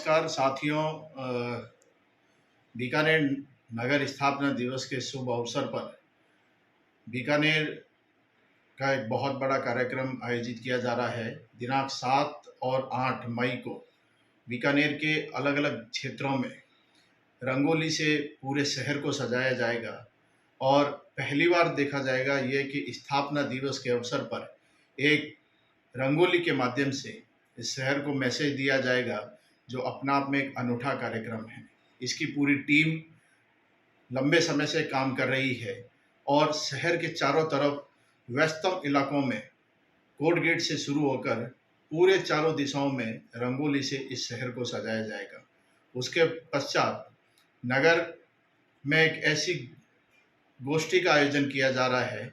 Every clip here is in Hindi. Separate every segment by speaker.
Speaker 1: नमस्कार साथियों। बीकानेर नगर स्थापना दिवस के शुभ अवसर पर बीकानेर का एक बहुत बड़ा कार्यक्रम आयोजित किया जा रहा है। दिनांक 7 और 8 मई को बीकानेर के अलग अलग क्षेत्रों में रंगोली से पूरे शहर को सजाया जाएगा और पहली बार देखा जाएगा ये कि स्थापना दिवस के अवसर पर एक रंगोली के माध्यम से इस शहर को मैसेज दिया जाएगा, जो अपना आप में एक अनूठा कार्यक्रम है। इसकी पूरी टीम लंबे समय से काम कर रही है और शहर के चारों तरफ व्यस्तम इलाकों में कोर्ट गेट से शुरू होकर पूरे चारों दिशाओं में रंगोली से इस शहर को सजाया जाएगा। उसके पश्चात नगर में एक ऐसी गोष्ठी का आयोजन किया जा रहा है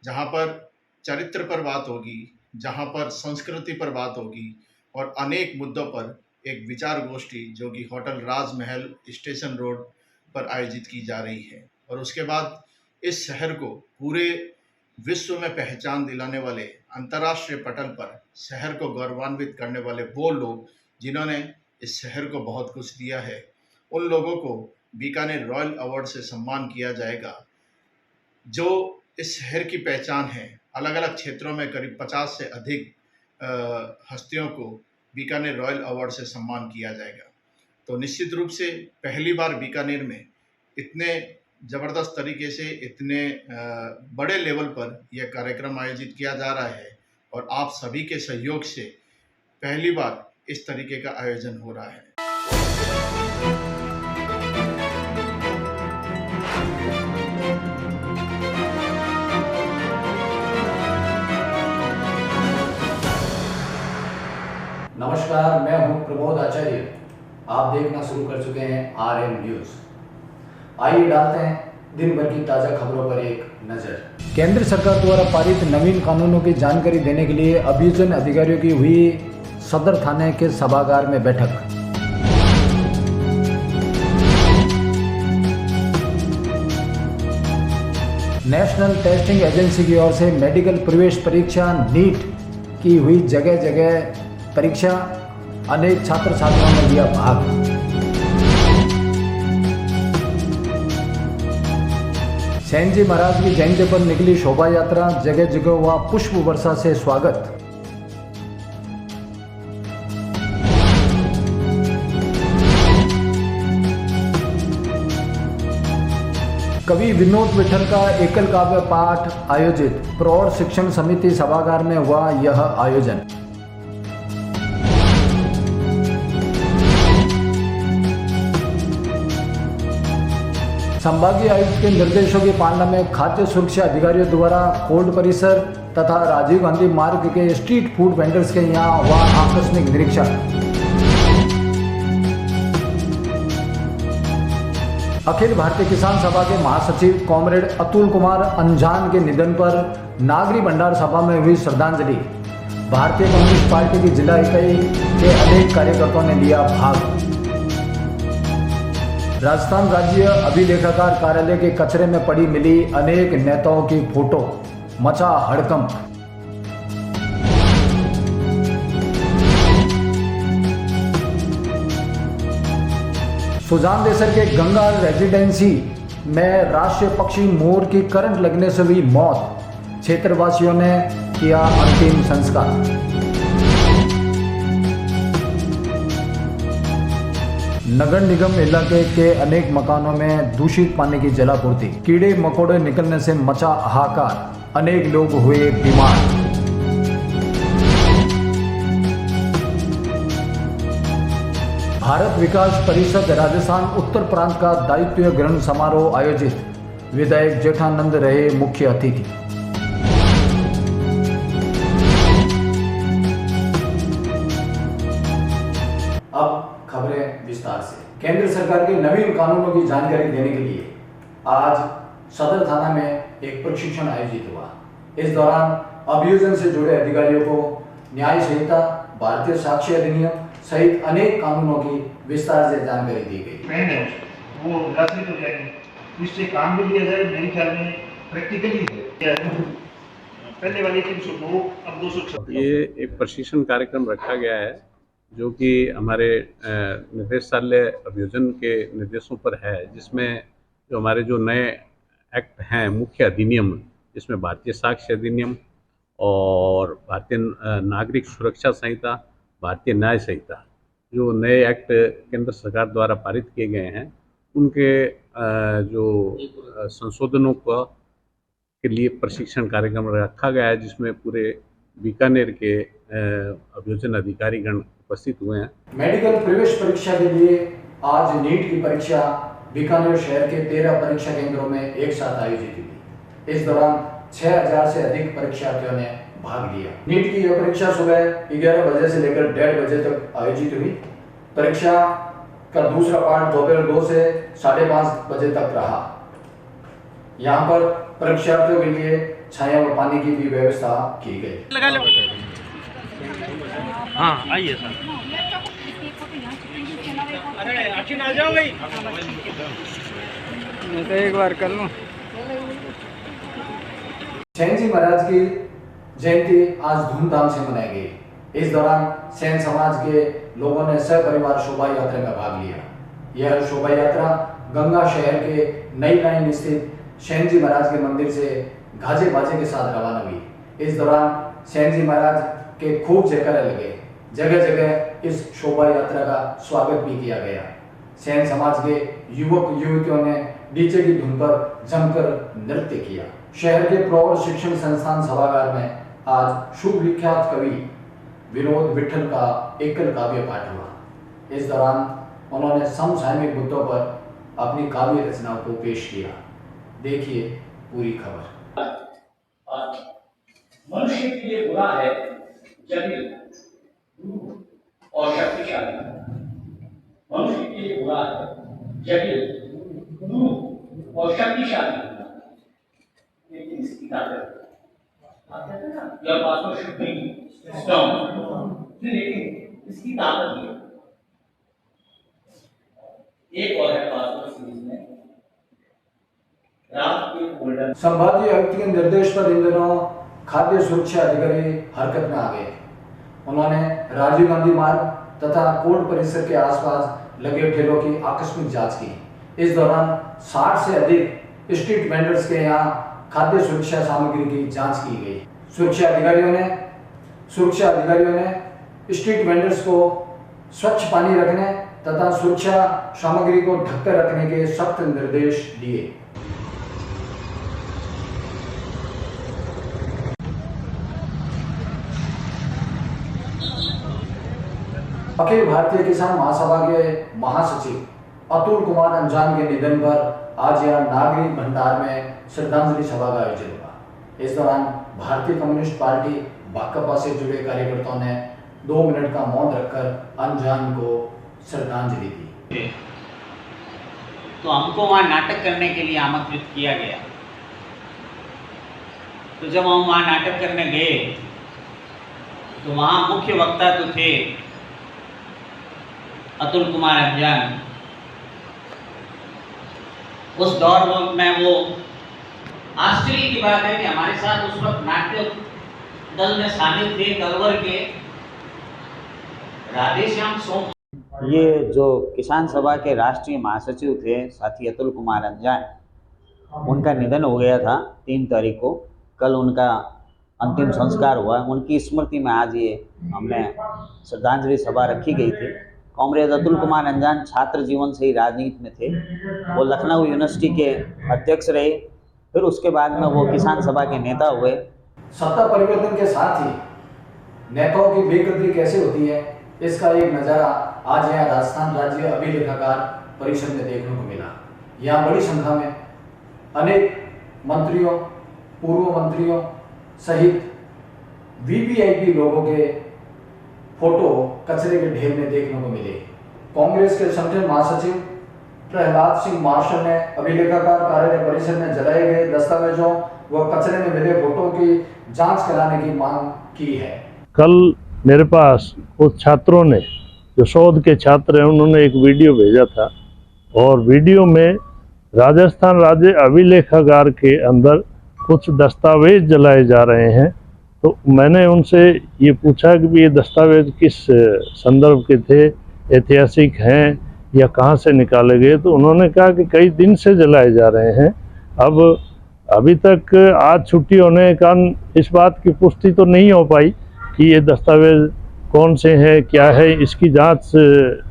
Speaker 1: जहां पर चरित्र पर बात होगी, जहां पर संस्कृति पर बात होगी और अनेक मुद्दों पर एक विचार गोष्ठी जो कि होटल राजमहल स्टेशन रोड पर आयोजित की जा रही है। और उसके बाद इस शहर को पूरे विश्व में पहचान दिलाने वाले, अंतर्राष्ट्रीय पटल पर शहर को गौरवान्वित करने वाले वो लोग जिन्होंने इस शहर को बहुत कुछ दिया है, उन लोगों को बीकानेर रॉयल अवार्ड से सम्मान किया जाएगा। जो इस शहर की पहचान है, अलग अलग क्षेत्रों में करीब 50 से अधिक हस्तियों को बीकानेर रॉयल अवार्ड से सम्मान किया जाएगा। तो निश्चित रूप से पहली बार बीकानेर में इतने ज़बरदस्त तरीके से, इतने बड़े लेवल पर यह कार्यक्रम आयोजित किया जा रहा है और आप सभी के सहयोग से पहली बार इस तरीके का आयोजन हो रहा है।
Speaker 2: नमस्कार, मैं हूं प्रमोद आचार्य। आप देखना शुरू कर चुके हैं RM न्यूज। आइए डालते हैं दिन भर की ताज़ा खबरों पर एक नज़र। केंद्र सरकार द्वारा पारित नवीन कानूनों की जानकारी देने के लिए अभियोजन अधिकारियों की हुई सदर थाने के सभागार में बैठक। नेशनल टेस्टिंग एजेंसी की ओर से मेडिकल प्रवेश परीक्षा नीट की हुई जगह जगह परीक्षा, अनेक छात्र छात्राओं ने लिया भाग। सेन जी महाराज की जयंती पर निकली शोभा यात्रा, जगह जगह हुआ पुष्प वर्षा से स्वागत। कवि विनोद विठल का एकल काव्य पाठ आयोजित। प्रौढ़ शिक्षण समिति सभागार में हुआ यह आयोजन। संभागीय आयुक्त के निर्देशों की पालना में खाद्य सुरक्षा अधिकारियों द्वारा कोर्ट परिसर तथा राजीव गांधी मार्ग के स्ट्रीट फूड वेंडर्स के यहाँ हुआ आकस्मिक निरीक्षण। अखिल भारतीय किसान सभा के महासचिव कॉमरेड अतुल कुमार अंजान के निधन पर नागरी भंडार सभा में हुई श्रद्धांजलि। भारतीय कम्युनिस्ट पार्टी की जिला इकाई के अनेक कार्यकर्ताओं ने लिया भाग। राजस्थान राज्य अभिलेखाकार कार्यालय के कचरे में पड़ी मिली अनेक नेताओं की फोटो, मचा हड़कंप। सुजान देसर के गंगा रेजिडेंसी में राष्ट्रीय पक्षी मोर की करंट लगने से हुई मौत। क्षेत्रवासियों ने किया अंतिम संस्कार। नगर निगम इलाके के अनेक मकानों में दूषित पानी की जलापूर्ति, कीड़े मकोड़े निकलने से मचा हाहाकार, अनेक लोग हुए बीमार। भारत विकास परिषद राजस्थान उत्तर प्रांत का दायित्व ग्रहण समारोह आयोजित। विधायक जेठानंद रहे मुख्य अतिथि। अब खबरें विस्तार से। केंद्र सरकार के नवीन कानूनों की जानकारी देने के लिए आज सदर थाना में एक प्रशिक्षण आयोजित हुआ। इस दौरान अभियोजन से जुड़े अधिकारियों को न्याय संहिता, भारतीय साक्ष्य अधिनियम सहित अनेक कानूनों की विस्तार से जानकारी दी गई।
Speaker 3: वो निराश्रित हो जाएंगे, इससे काम भी लिया जाए। मेरे ख्याल में प्रैक्टिकली है। पहले वाली 302 अब 206।
Speaker 4: ये एक प्रशिक्षण कार्यक्रम रखा गया है जो कि हमारे निर्देशालय अभियोजन के निर्देशों पर है, जिसमें जो हमारे जो नए एक्ट हैं, मुख्य अधिनियम, जिसमें भारतीय साक्ष्य अधिनियम और भारतीय नागरिक सुरक्षा संहिता, भारतीय न्याय संहिता, जो नए एक्ट केंद्र सरकार द्वारा पारित किए गए हैं, उनके जो संशोधनों के लिए प्रशिक्षण कार्यक्रम रखा गया है, जिसमें पूरे बीकानेर के अभियोजन अधिकारीगण उपस्थित हुए हैं।
Speaker 2: मेडिकल प्रवेश परीक्षा के लिए आज नीट की परीक्षा बीकानेर शहर के 13 परीक्षा केंद्रों में एक साथ आयोजित हुई। इस दौरान 6000 से अधिक परीक्षार्थियों ने भाग लिया। नीट की यह परीक्षा सुबह 11 बजे से लेकर 1:30 बजे तक आयोजित हुई। परीक्षा का दूसरा पार्ट दोपहर 2 से 5:30 बजे तक रहा। यहाँ पर परीक्षार्थियों के लिए छाया व पानी की भी व्यवस्था की गई।
Speaker 5: लगा लो। हाँ आइए सर। अरे अक्षिण आ जाओ भाई। मैं तो एक बार कर लूँ।
Speaker 2: सेन जी महाराज की जयंती आज धूमधाम से मनाई गई। इस दौरान सेन समाज के लोगों ने सपरिवार शोभा यात्रा में भाग लिया। यह शोभा यात्रा गंगा शहर के नई लाइन स्थित सेन जी महाराज के मंदिर से गाजे बाजे के साथ रवाना हुई। इस दौरान सेन जी महाराज के खूब जयकारे लगे। जगह जगह इस शोभा यात्रा का स्वागत भी किया गया। सेन समाज के युवक युवतियों ने डीजे की धुन पर जमकर नृत्य किया। शहर के प्रौढ़ शिक्षण संस्थान सभागार में आज सुविख्यात कवि विनोद विठल का एकल काव्य पाठ हुआ। इस दौरान उन्होंने समसामयिक मुद्दों पर अपनी काव्य रचनाओं को पेश किया। देखिए पूरी खबर।
Speaker 6: मनुष्य के लिए बुरा है जटिल और शक्तिशाली। मनुष्य के लिए बुरा है जटिल और शक्तिशाली, लेकिन इसकी ताकत your passport should be strong, लेकिन इसकी ताकत है। एक और है पासपोर्ट सीरीज में रात के गोल्डन।
Speaker 2: संभागीय आयुक्त के निर्देश पर इन दिनों खाद्य सुरक्षा अधिकारी हरकत में आ गए। उन्होंने राजीव गांधी मार्ग तथा कोर्ट परिसर के आसपास लगे ठेलों की आकस्मिक जांच की। इस दौरान 60 से अधिक स्ट्रीट वेंडर्स के यहाँ खाद्य सुरक्षा सामग्री की जांच की गई। सुरक्षा अधिकारियों ने स्ट्रीट वेंडर्स को स्वच्छ पानी रखने तथा सुरक्षा सामग्री को ढककर रखने के सख्त निर्देश दिए। अखिल भारतीय किसान महासभा के महासचिव अतुल कुमार अंजान के निधन पर आज यहां नागरिक भंडार में श्रद्धांजलि सभा का आयोजन हुआ। इस दौरान भारतीय कम्युनिस्ट पार्टी भाकपा से जुड़े कार्यकर्ताओं ने 2 मिनट का मौन रखकर अंजान को श्रद्धांजलि दी।
Speaker 6: तो हमको वहाँ नाटक करने के लिए आमंत्रित किया गया। तो जब हम वहाँ नाटक करने गए तो वहाँ मुख्य वक्ता तो थे अतुल कुमार अंजान। उस दौर में वो आश्चर्य की बात है कि हमारे साथ उस वक्त नाट्य दल में शामिल थे कलवर के राधेश्याम सोम। ये जो किसान सभा के राष्ट्रीय महासचिव थे साथी अतुल कुमार अंजान, उनका निधन हो गया था 3 तारीख को। कल उनका अंतिम संस्कार हुआ। उनकी स्मृति में आज ये हमने श्रद्धांजलि सभा रखी गई थी। कॉमरेड अतुल कुमार अंजान छात्र जीवन से ही राजनीति में थे। वो लखनऊ यूनिवर्सिटी के अध्यक्ष रहे, फिर उसके बाद में वो किसान सभा के नेता हुए।
Speaker 2: सत्ता परिवर्तन के साथ ही नेताओं की बेकदरी कैसे होती है, इसका एक नज़ारा आज यहाँ राजस्थान राज्य अभिलेखागार परिषद में देखने को मिला। यहाँ बड़ी संख्या में अनेक मंत्रियों, पूर्व मंत्रियों सहित वीवीआईपी लोगों के फोटो कचरे के ढेर में देखने को मिले। कांग्रेस के संगठन महासचिव प्रहलाद सिंह मार्शल ने अभिलेखागार कार्यालय परिसर में जलाए गए दस्तावेजों व कचरे में मिले फोटो की जांच कराने की मांग की है।
Speaker 7: कल मेरे पास कुछ छात्रों ने, जो शोध के छात्र हैं, उन्होंने एक वीडियो भेजा था और वीडियो में राजस्थान राज्य अभिलेखागार के अंदर कुछ दस्तावेज जलाए जा रहे हैं तो मैंने उनसे ये पूछा कि भी ये दस्तावेज किस संदर्भ के थे, ऐतिहासिक हैं या कहाँ से निकाले गए। तो उन्होंने कहा कि कई दिन से जलाए जा रहे हैं। अब अभी तक आज छुट्टी होने के कारण इस बात की पुष्टि तो नहीं हो पाई कि ये दस्तावेज कौन से हैं, क्या है। इसकी जांच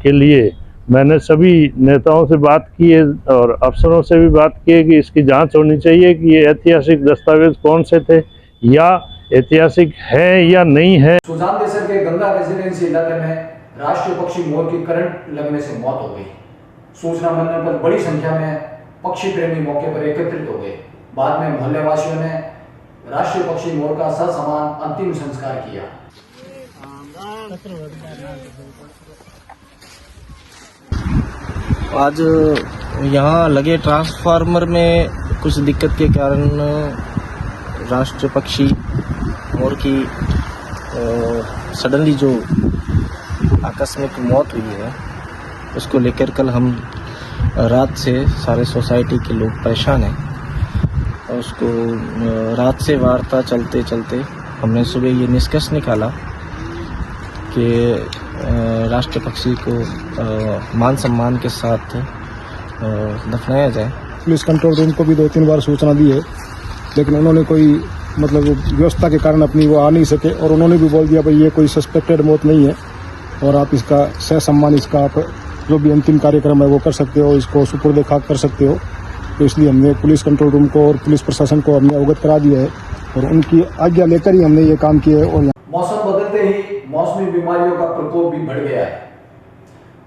Speaker 7: के लिए मैंने सभी नेताओं से बात की है और अफसरों से भी बात की है कि इसकी जांच होनी चाहिए कि ये ऐतिहासिक दस्तावेज कौन से थे या ऐतिहासिक है या नहीं है।
Speaker 2: सुजान देसर के गंगा रेजिडेंसी इलाके में राष्ट्रीय पक्षी मोर की करंट लगने से मौत हो गई। सूचना मिलने पर बड़ी संख्या में पक्षी प्रेमी मौके पर एकत्रित हो गए। बाद में मोहल्ले वासियों ने राष्ट्रीय पक्षी मोर का ससमान अंतिम संस्कार किया।
Speaker 8: आज यहाँ लगे ट्रांसफार्मर में कुछ दिक्कत के कारण राष्ट्रीय पक्षी मोर की सडनली जो आकस्मिक मौत हुई है उसको लेकर कल हम रात से सारे सोसाइटी के लोग परेशान हैं। और उसको रात से वार्ता चलते चलते हमने सुबह ये निष्कर्ष निकाला कि राष्ट्रीय पक्षी को मान सम्मान के साथ दफनाया जाए।
Speaker 9: पुलिस कंट्रोल रूम को भी 2-3 बार सूचना दी है, लेकिन उन्होंने कोई मतलब व्यवस्था के कारण अपनी वो आ नहीं सके। और उन्होंने भी बोल दिया भाई ये कोई सस्पेक्टेड मौत नहीं है और आप इसका सह सम्मान, इसका आप जो भी अंतिम कार्यक्रम है वो कर सकते हो, इसको सुपुर्द खाक कर सकते हो। तो इसलिए हमने पुलिस कंट्रोल रूम को और पुलिस प्रशासन को हमने अवगत करा दिया है और उनकी आज्ञा लेकर ही हमने ये काम किया है। और
Speaker 2: मौसम बदलते ही मौसमी बीमारियों का प्रकोप भी बढ़ गया है।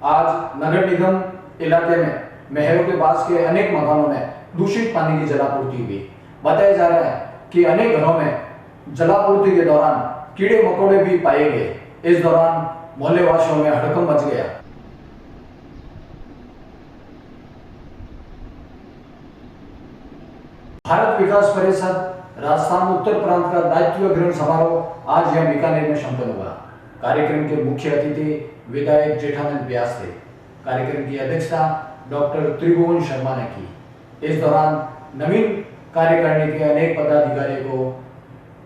Speaker 2: आज नगर निगम इलाके में महरों के पास के अनेक मकानों में दूषित पानी की जलापूर्ति हुई। बताया जा रहा है कि अनेक घरों में जलापूर्ति के दौरान कीड़े मकोड़े भी पाए गए। इस दौरान मोहल्ले वासियों में हड़कंप मच गया। भारत विकास परिषद राजस्थान उत्तर प्रांत का दायित्व ग्रहण समारोह आज यहां बीकानेर में संपन्न हुआ। कार्यक्रम के मुख्य अतिथि विधायक जेठानंद व्यास थे। कार्यक्रम की अध्यक्षता डॉक्टर त्रिभुवन शर्मा ने की। इस दौरान नवीन कार्यकारिणी के अनेक पदाधिकारियों को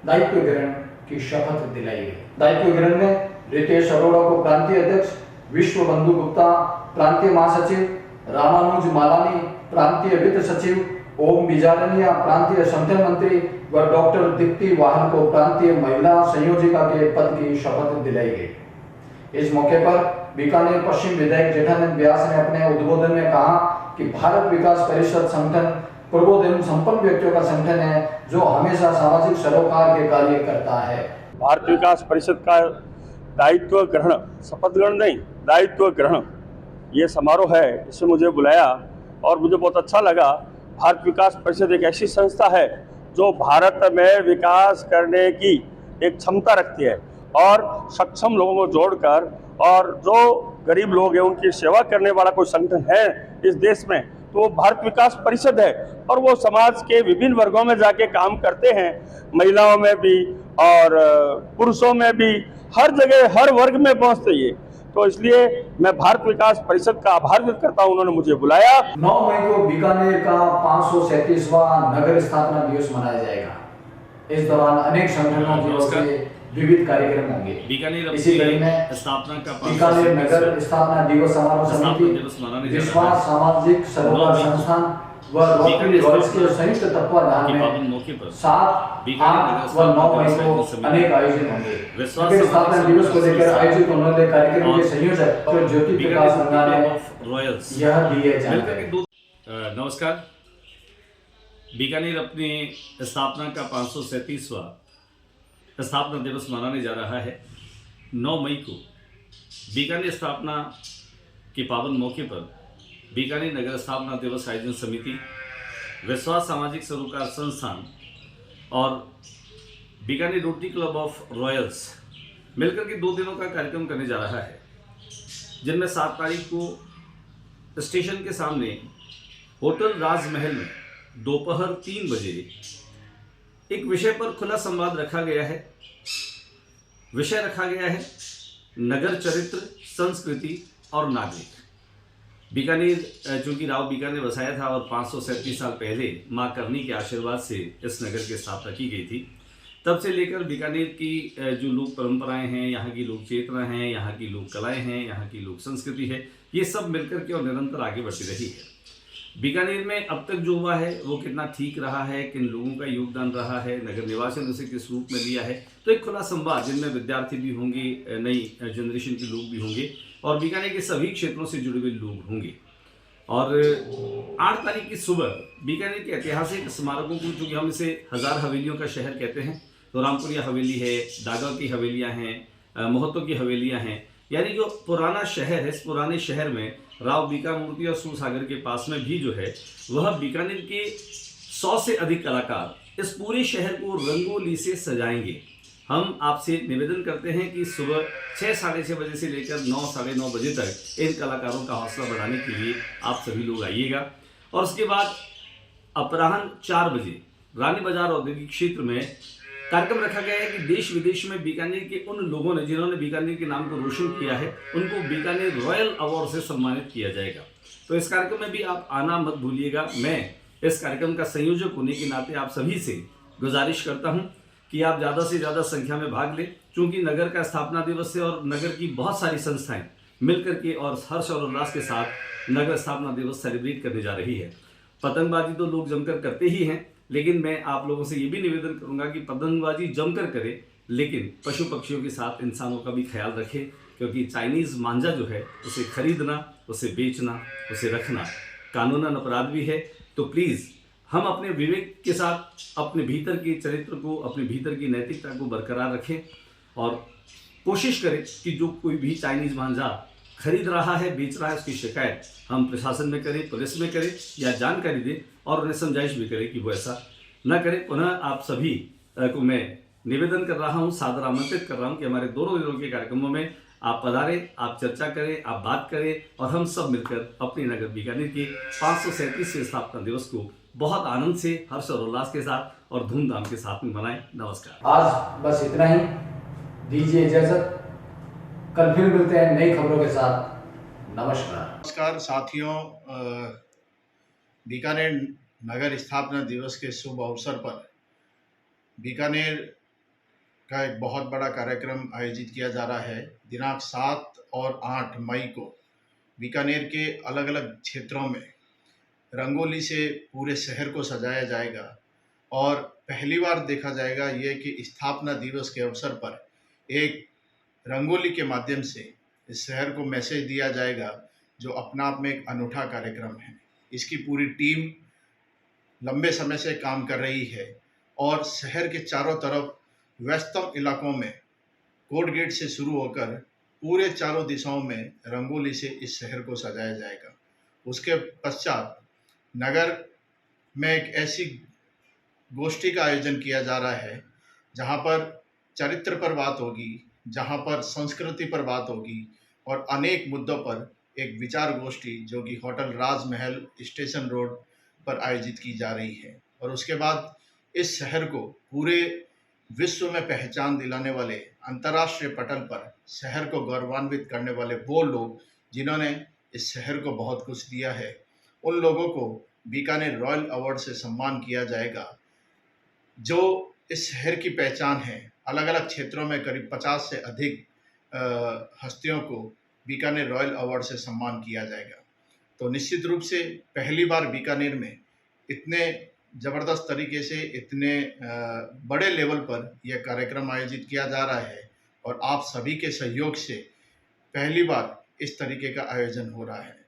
Speaker 2: दायित्व ग्रहण की शपथ दिलाई गई। दायित्व ग्रहण में रितेश अरोड़ा को प्रांतीय अध्यक्ष, विश्व बंधु गुप्ता प्रांतीय महासचिव, रामानुज मालानी प्रांतीय वित्त सचिव, ओम बिजारनिया प्रांतीय संगठन मंत्री व डॉक्टर दीप्ति वाहन को प्रांतीय महिला संयोजिका के पद की शपथ दिलाई गई। इस मौके पर बीकानेर पश्चिम विधायक जेठानंद व्यास ने अपने उद्बोधन में कहा कि भारत विकास परिषद संगठन प्रबुद्ध एवं संपन्न व्यक्तियों का संगठन है जो हमेशा सामाजिक सरोकार के कार्य करता है।
Speaker 10: भारत विकास परिषद का दायित्व ग्रहण, शपथ ग्रहण नहीं, दायित्व ग्रहण ये समारोह है, इसमें मुझे बुलाया और मुझे बहुत अच्छा लगा। भारत विकास परिषद एक ऐसी संस्था है जो भारत में विकास करने की एक क्षमता रखती है और सक्षम लोगों को जोड़कर और जो गरीब लोग हैं उनकी सेवा करने वाला कोई संगठन है इस देश में तो वो भारत विकास परिषद है। और वो समाज के विभिन्न वर्गों में जाके काम करते हैं, महिलाओं में भी और पुरुषों में भी, हर जगह हर वर्ग में पहुँचते ये। तो इसलिए मैं भारत विकास परिषद का आभार व्यक्त करता हूं, उन्होंने मुझे बुलाया।
Speaker 2: 9 मई को बीकानेर का 537वां नगर स्थापना दिवस मनाया जाएगा। इस दौरान अनेक संगठनों की ओर से विविध कार्यक्रम होंगे। इसी कड़ी में
Speaker 11: स्थापना का
Speaker 2: बीकानेर नगर स्थापना दिवस समारोह समिति, विश्वास सामाजिक सरोकार संस्थान व रोटरी रॉयल्स के संयुक्त तत्वाधान में 7, 8 व 9 मई को अनेक आयोजन होंगे। नगर स्थापना दिवस को लेकर आयोजित होने वाले कार्यक्रम के संयोजक डॉक्टर ज्योति प्रकाश रंगा ने यह दिए जानकारी।
Speaker 11: नमस्कार। बीकानेर अपनी स्थापना का 537वां स्थापना दिवस मनाने जा रहा है। 9 मई को बीकानेर स्थापना के पावन मौके पर बीकानेर नगर स्थापना दिवस आयोजन समिति, विश्वास सामाजिक सरोकार संस्थान और Bikaner rotary club of Royals मिलकर के 2 दिनों का कार्यक्रम करने जा रहा है, जिनमें 7 तारीख को स्टेशन के सामने होटल राजमहल में दोपहर 3 बजे एक विषय पर खुला संवाद रखा गया है। विषय रखा गया है नगर चरित्र, संस्कृति और नागरिक। बीकानेर चूँकि राव बीकानेर बसाया था और 537 साल पहले माँ करनी के आशीर्वाद से इस नगर की स्थापना की गई थी, तब से लेकर बीकानेर की जो लोक परंपराएं हैं, यहाँ की लोक चेतना है, यहाँ की लोक कलाएं हैं, यहाँ की लोक संस्कृति है, ये सब मिलकर के और निरंतर आगे बढ़ती रही है। बीकानेर में अब तक जो हुआ है वो कितना ठीक रहा है, किन लोगों का योगदान रहा है, नगर निवासियों ने उसे किस रूप में लिया है, तो एक खुला संवाद जिनमें विद्यार्थी भी होंगे, नई जनरेशन के लोग भी होंगे और बीकानेर के सभी क्षेत्रों से जुड़े हुए लोग होंगे। और 8 तारीख की सुबह बीकानेर के ऐतिहासिक स्मारकों को, चूँकि हम इसे 1000 हवेलियों का शहर कहते हैं, तो रामपुरिया हवेली है, दागव की हवेलियाँ हैं, मोहतो की हवेलियाँ हैं, यानी जो पुराना शहर है, इस पुराने शहर में राव बीकामूर्ति और सूरसागर के पास में भी जो है वह बीकानेर के 100 से अधिक कलाकार इस पूरे शहर को रंगोली से सजाएंगे। हम आपसे निवेदन करते हैं कि सुबह 6 साढ़े 6 बजे से लेकर 9 साढ़े 9 बजे तक इन कलाकारों का हौसला बढ़ाने के लिए आप सभी लोग आइएगा। और उसके बाद अपराह्न 4 बजे रानी बाजार औद्योगिक क्षेत्र में कार्यक्रम रखा गया है कि देश विदेश में बीकानेर के उन लोगों ने जिन्होंने बीकानेर के नाम को रोशन किया है उनको बीकानेर रॉयल अवार्ड से सम्मानित किया जाएगा। तो इस कार्यक्रम में भी आप आना मत भूलिएगा। मैं इस कार्यक्रम का संयोजक होने के नाते आप सभी से गुजारिश करता हूं कि आप ज़्यादा से ज़्यादा संख्या में भाग लें, क्योंकि नगर का स्थापना दिवस है और नगर की बहुत सारी संस्थाएं मिलकर के और हर्ष और उल्लास के साथ नगर स्थापना दिवस सेलिब्रेट करने जा रही है। पतंगबाजी तो लोग जमकर करते ही हैं, लेकिन मैं आप लोगों से ये भी निवेदन करूंगा कि पतंगबाजी जमकर करें, लेकिन पशु पक्षियों के साथ इंसानों का भी ख्याल रखें, क्योंकि चाइनीज़ मांझा जो है उसे खरीदना, उसे बेचना, उसे रखना कानूनन अपराध भी है। तो प्लीज़ हम अपने विवेक के साथ अपने भीतर के चरित्र को, अपने भीतर की नैतिकता को बरकरार रखें और कोशिश करें कि जो कोई भी चाइनीज़ मांझा खरीद रहा है, बेच रहा है, उसकी शिकायत हम प्रशासन में करें, पुलिस में करें या जानकारी दें और उन्हें समझाइश भी करें कि वो ऐसा न करें। पुनः आप सभी को मैं निवेदन कर रहा हूं, सादर आमंत्रित कर रहा हूं कि हमारे दोनों दिनों के कार्यक्रमों में आप पधारें, आप चर्चा करें, आप बात करें और हम सब मिलकर अपने नगर बीकानेर के 537वें स्थापना दिवस को बहुत आनंद से, हर्ष और उल्लास के साथ और धूमधाम के साथ में मनाएं। नमस्कार।
Speaker 2: आज बस इतना ही, दीजिए इजाजत। कल फिर मिलते हैं नई खबरों के साथ।
Speaker 1: नमस्कार साथियों, बीकानेर नगर स्थापना दिवस के शुभ अवसर पर बीकानेर का एक बहुत बड़ा कार्यक्रम आयोजित किया जा रहा है। दिनांक 7 और 8 मई को बीकानेर के अलग अलग क्षेत्रों में रंगोली से पूरे शहर को सजाया जाएगा और पहली बार देखा जाएगा ये कि स्थापना दिवस के अवसर पर एक रंगोली के माध्यम से इस शहर को मैसेज दिया जाएगा, जो अपना आप में एक अनूठा कार्यक्रम है। इसकी पूरी टीम लंबे समय से काम कर रही है और शहर के चारों तरफ व्यस्तम इलाकों में कोर्ट गेट से शुरू होकर पूरे चारों दिशाओं में रंगोली से इस शहर को सजाया जाएगा। उसके पश्चात नगर में एक ऐसी गोष्ठी का आयोजन किया जा रहा है जहां पर चरित्र पर बात होगी, जहां पर संस्कृति पर बात होगी और अनेक मुद्दों पर एक विचार गोष्ठी जो कि होटल राजमहल स्टेशन रोड पर आयोजित की जा रही है। और उसके बाद इस शहर को पूरे विश्व में पहचान दिलाने वाले, अंतर्राष्ट्रीय पटल पर शहर को गौरवान्वित करने वाले वो लोग जिन्होंने इस शहर को बहुत कुछ दिया है, उन लोगों को बीकानेर रॉयल अवार्ड से सम्मान किया जाएगा। जो इस शहर की पहचान है, अलग अलग क्षेत्रों में करीब 50 से अधिक हस्तियों को बीकानेर रॉयल अवार्ड से सम्मान किया जाएगा। तो निश्चित रूप से पहली बार बीकानेर में इतने ज़बरदस्त तरीके से, इतने बड़े लेवल पर यह कार्यक्रम आयोजित किया जा रहा है और आप सभी के सहयोग से पहली बार इस तरीके का आयोजन हो रहा है।